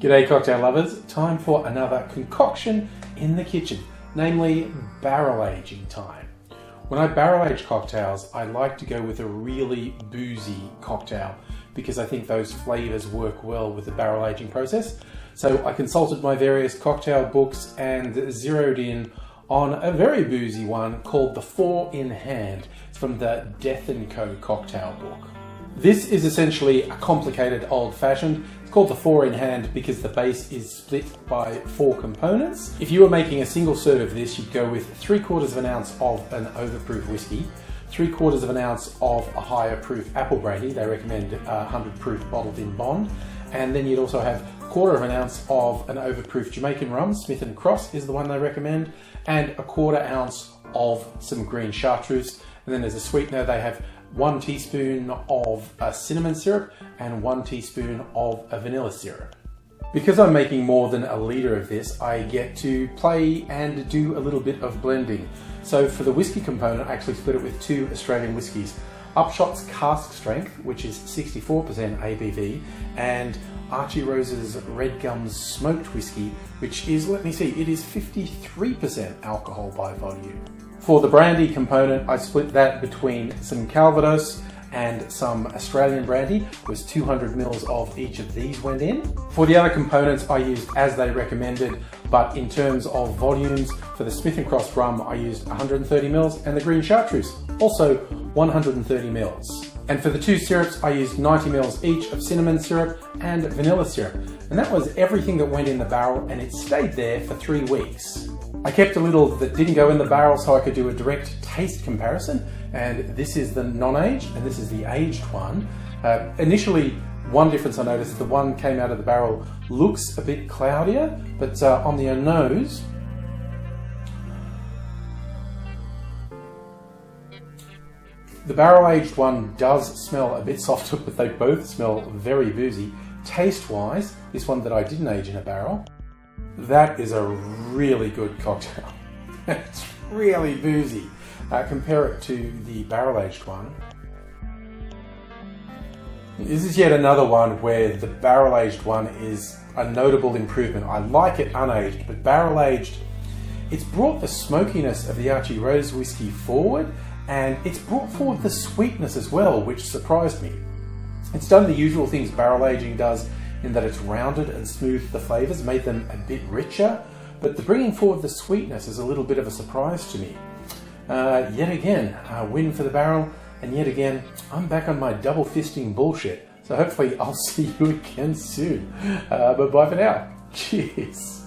G'day cocktail lovers, time for another concoction in the kitchen, namely barrel aging time. When I barrel age cocktails, I like to go with a really boozy cocktail because I think those flavors work well with the barrel aging process. So I consulted my various cocktail books and zeroed in on a very boozy one called the 4 in Hand. It's from the Death & Co cocktail book. This is essentially a complicated old fashioned. It's called the 4 in Hand because the base is split by 4 components. If you were making a single serve of this, you'd go with 3/4 of an ounce of an overproof whiskey, 3/4 of an ounce of a higher proof apple brandy. They recommend 100 proof bottled in bond. And then you'd also have 1/4 of an ounce of an overproof Jamaican rum. Smith & Cross is the one they recommend, and 1/4 ounce of some green Chartreuse. And then as a sweetener, they have 1 teaspoon of a cinnamon syrup and 1 teaspoon of a vanilla syrup. Because I'm making more than a litre of this, I get to play and do a little bit of blending. So for the whiskey component, I actually split it with 2 Australian whiskies. Upshot's Cask Strength, which is 64% ABV, and Archie Rose's Red Gums Smoked Whiskey, which is, let me see, it is 53% alcohol by volume. For the brandy component, I split that between some Calvados and some Australian brandy. It was 200 mils of each of these went in. For the other components, I used as they recommended, but in terms of volumes, for the Smith & Cross rum, I used 130 mils, and the green Chartreuse, also 130 mils. And for the 2 syrups, I used 90 mils each of cinnamon syrup and vanilla syrup. And that was everything that went in the barrel, and it stayed there for 3 weeks. I kept a little that didn't go in the barrel so I could do a direct taste comparison, and this is the non-aged and this is the aged one. Initially, one difference I noticed is the one came out of the barrel looks a bit cloudier, but on the nose, the barrel aged one does smell a bit softer, but they both smell very boozy. Taste-wise, this one that I didn't age in a barrel, that is a really good cocktail. It's really boozy. Compare it to the barrel-aged one. This is yet another one where the barrel-aged one is a notable improvement. I like it unaged, but barrel-aged, it's brought the smokiness of the Archie Rose whiskey forward, and it's brought forward the sweetness as well, which surprised me. It's done the usual things barrel aging does, in that it's rounded and smoothed the flavours, made them a bit richer, but the bringing forward the sweetness is a little bit of a surprise to me. Yet again, a win for the barrel, and yet again, I'm back on my double fisting bullshit, so hopefully I'll see you again soon. But bye for now. Cheers.